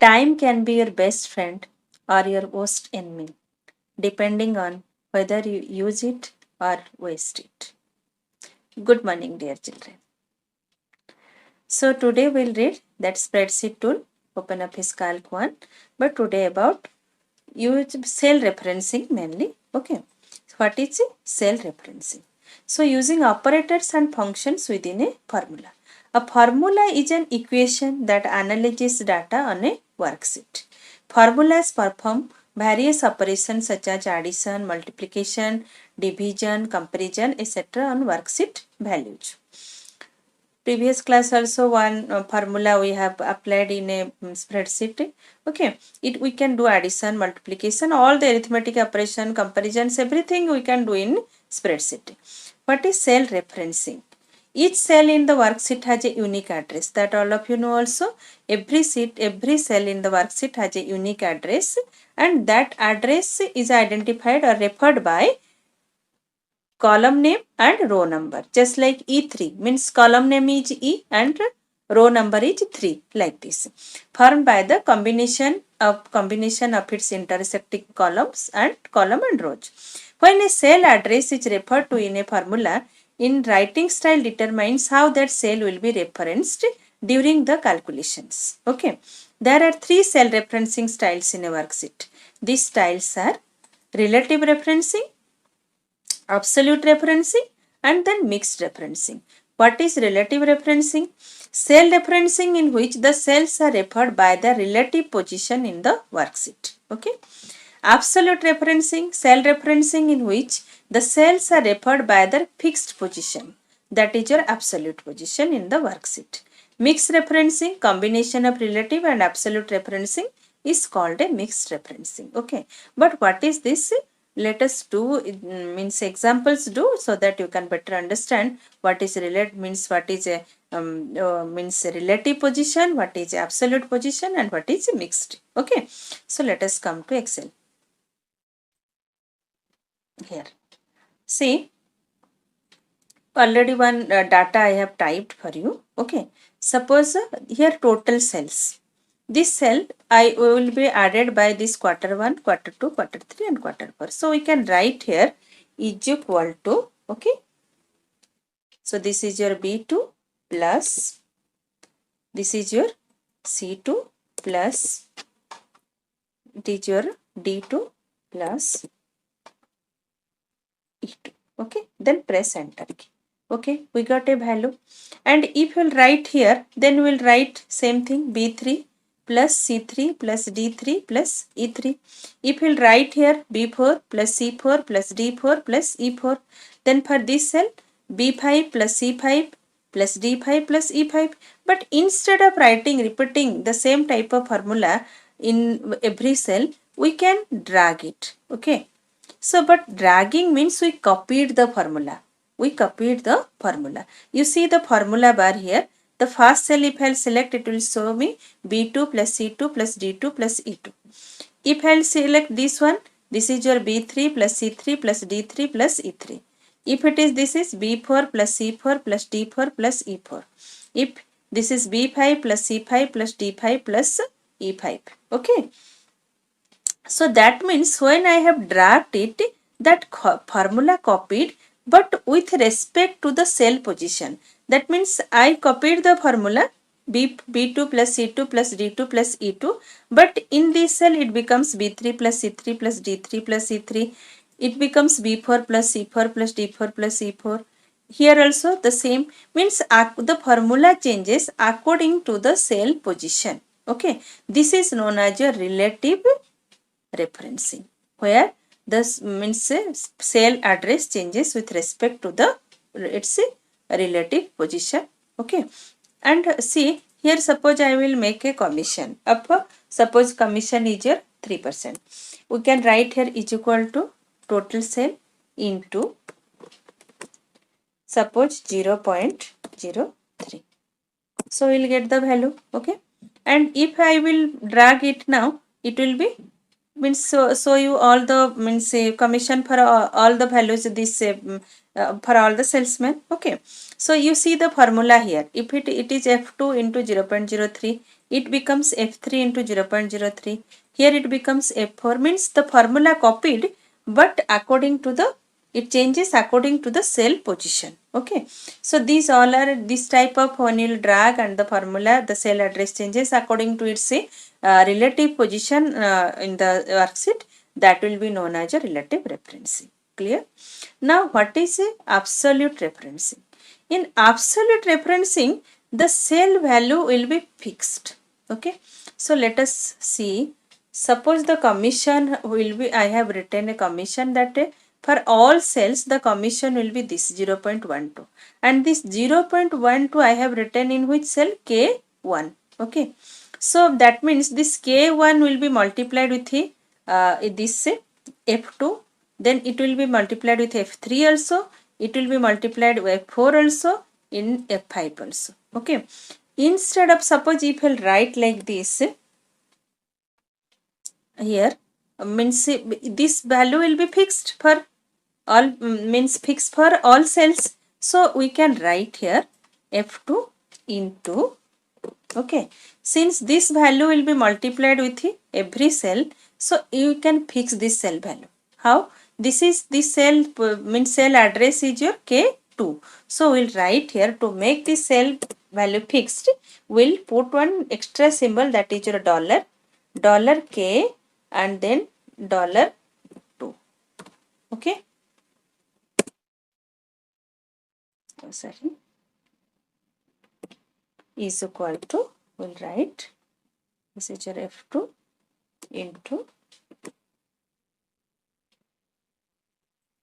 Time can be your best friend or your worst enemy, depending on whether you use it or waste it. Good morning, dear children. So today we'll read that spreadsheet tool. Open up his Calc 1. But today about use cell referencing mainly. Okay. What is cell referencing? So using operators and functions within a formula. A formula is an equation that analyzes data on a worksheet. Formulas perform various operations such as addition, multiplication, division, comparison, etc. on worksheet values. Previous class also one formula we have applied in a spreadsheet. Okay, it we can do addition, multiplication, all the arithmetic operation, comparisons, everything we can do in spreadsheet. What is cell referencing? Each cell in the worksheet has a unique address, that all of you know also. Every cell in the worksheet has a unique address, and that address is identified or referred by column name and row number. Just like E3 means column name is E and row number is 3, like this, formed by the combination of its intersecting columns and column and rows. When a cell address is referred to in a formula, in writing style determines how that cell will be referenced during the calculations. Okay, there are 3 cell referencing styles in a worksheet. These styles are relative referencing, absolute referencing, and then mixed referencing. What is relative referencing? Cell referencing in which the cells are referred by the relative position in the worksheet. Okay. Absolute referencing, cell referencing in which the cells are referred by their fixed position. That is your absolute position in the worksheet. Mixed referencing, combination of relative and absolute referencing, is called a mixed referencing. Okay. But what is this? Let us do means examples do, so that you can better understand what is what is a means a relative position, what is absolute position, and what is mixed. Okay, so let us come to Excel. Here, see, already one data I have typed for you. Okay, suppose here total cells. This cell I will be added by this quarter 1, quarter 2, quarter 3 and quarter 4. So we can write here is equal to, okay. So this is your B2 plus, this is your C2 plus, it is your D2 plus E2. Okay, then press enter key. Okay, we got a value. And if you'll write here, then we'll write same thing, B3 plus C3 plus D3 plus E3. If we'll write here B4 plus C4 plus D4 plus E4, then for this cell B5 plus C5 plus D5 plus E5. But instead of repeating the same type of formula in every cell, we can drag it. Okay. So, but dragging means we copied the formula. We copied the formula. You see the formula bar here. The first cell if I'll select, it will show me B2 plus C2 plus D2 plus E2. If I'll select this one, this is your B3 plus C3 plus D3 plus E3. If it is, this is B4 plus C4 plus D4 plus E4. If this is B5 plus C5 plus D5 plus E5. Okay. So that means when I have dragged it, that formula copied, but with respect to the cell position. That means I copied the formula B2 plus C2 plus D2 plus E2, but in this cell it becomes B3 plus C3 plus D3 plus E3. It becomes B4 plus C4 plus D4 plus E4. Here also the same, means the formula changes according to the cell position. Okay, this is known as your relative referencing, where this means cell address changes with respect to the its relative position. Okay, and see here, suppose I will make a commission of suppose commission is your 3%. We can write here is equal to total cell into suppose 0.03. So we will get the value. Okay, and if I will drag it now, it will be means so you all the means commission for all the values this for all the salesmen. Okay, so you see the formula here. If it is f2 into 0.03, it becomes f3 into 0.03. Here it becomes f4, means the formula copied, but according to the, it changes according to the cell position. Okay, so these all are this type of, when you drag and the formula, the cell address changes according to its relative position in the worksheet. That will be known as a relative referencing. Clear? Now what is a absolute referencing? In absolute referencing, the cell value will be fixed. Okay, so let us see. Suppose the commission will be, I have written a commission that for all cells the commission will be this 0.12, and this 0.12 I have written in which cell? K1. Okay, so that means this K1 will be multiplied with this F2, then it will be multiplied with F3 also, it will be multiplied with F4 also, in F5 also. Okay, instead of, suppose if I write like this here, means this value will be fixed for all, means fixed for all cells. So we can write here F2 into, okay, since this value will be multiplied with every cell, so you can fix this cell value. How? This is the cell, means cell address is your K2. So we'll write here, to make this cell value fixed, we'll put one extra symbol, that is your dollar K and then $2. Okay, oh, sorry, is equal to, we'll write this is your F2 into,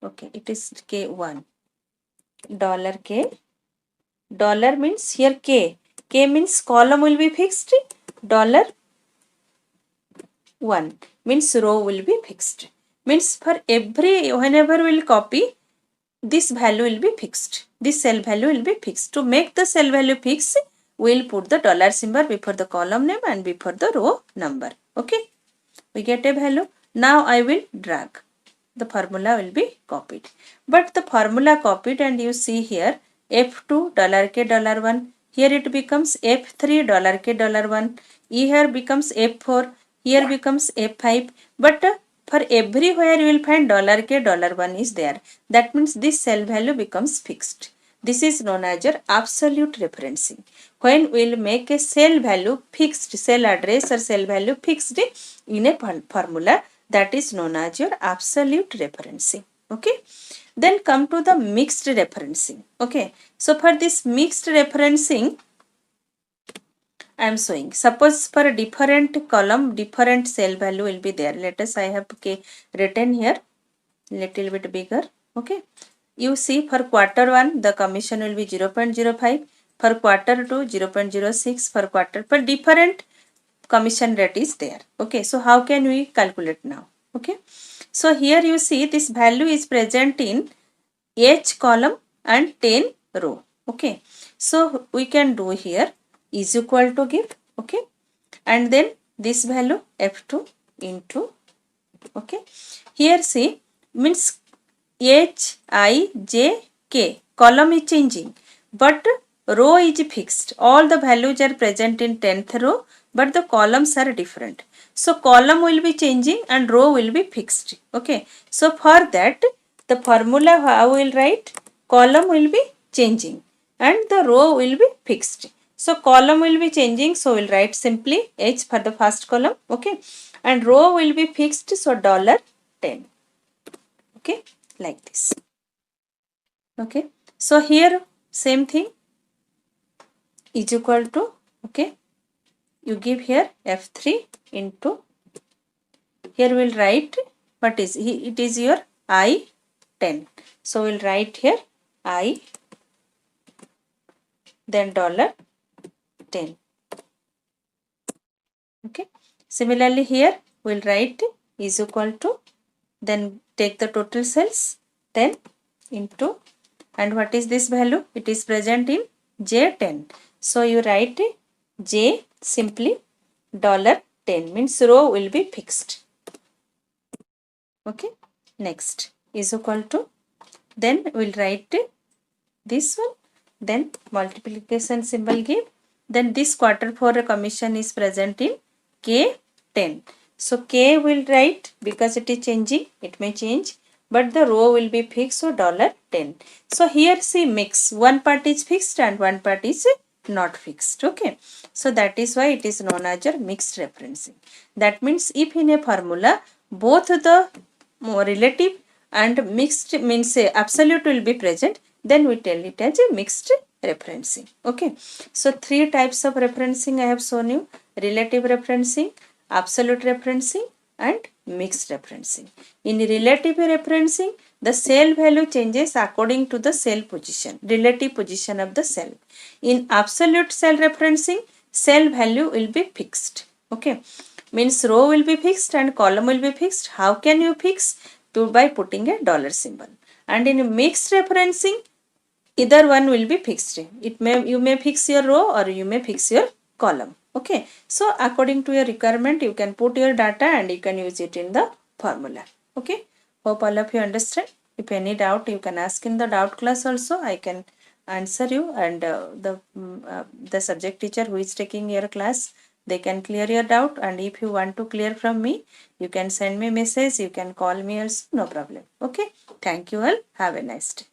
okay, it is K1, $K, dollar means here K means column will be fixed, $1 means row will be fixed, means for every, whenever we'll copy, this value will be fixed, this cell value will be fixed. To make the cell value fixed, we'll put the dollar symbol before the column name and before the row number. Okay, we get a value. Now I will drag, the formula will be copied, but the formula copied, and you see here F2 $K $1, here it becomes F3 $K $1, here becomes F4, here becomes F5, but for everywhere you will find $K $1 is there. That means this cell value becomes fixed. This is known as your absolute referencing. When we will make a cell value fixed, cell address or cell value fixed in a formula, that is known as your absolute referencing. Okay, then come to the mixed referencing. Okay, so for this mixed referencing, I am showing, suppose for a different column, different cell value will be there. Let us, I have written here little bit bigger. Okay, you see for quarter 1 the commission will be 0.05, for quarter 2 0.06, for quarter, for different commission rate is there. Okay, so how can we calculate now? Okay, so here you see this value is present in each column and 10 row. Okay, so we can do here is equal to give, okay, and then this value F2 into, okay, here see, means H I J K column is changing, but row is fixed. All the values are present in 10th row, but the columns are different. So column will be changing and row will be fixed. Okay, so for that the formula how will write, column will be changing and the row will be fixed. So column will be changing, so we'll write simply H for the first column. Okay, and row will be fixed, so $10. Okay, like this. Okay, so here same thing is equal to, okay, you give here F3 into, here we'll write what is, it is your I10. So we'll write here I, then $10. Okay, similarly here we'll write is equal to, then take the total cells 10 into, and what is this value? It is present in J10. So you write J simply $10, means row will be fixed. Okay, next is equal to, then we'll write this one, then multiplication symbol give, then this quarter 4 commission is present in K10. So K will write because it is changing, it may change, but the row will be fixed, so $10. So here see mix, one part is fixed and one part is not fixed. Okay, so that is why it is known as your mixed referencing. That means if in a formula both the relative and mixed means absolute will be present, then we tell it as a mixed referencing. Okay, so three types of referencing I have shown you: relative referencing, absolute referencing, and mixed referencing. In relative referencing, the cell value changes according to the cell position, relative position of the cell. In absolute cell referencing, cell value will be fixed. Okay, means row will be fixed and column will be fixed. How can you fix? By putting a dollar symbol. And in mixed referencing, either one will be fixed. You may fix your row or you may fix your column. Okay, so according to your requirement, you can put your data and you can use it in the formula. Okay, hope all of you understand. If any doubt, you can ask in the doubt class also. I can answer you, and the subject teacher who is taking your class, they can clear your doubt. And if you want to clear from me, you can send me message, you can call me also, no problem. Okay, thank you all, have a nice day.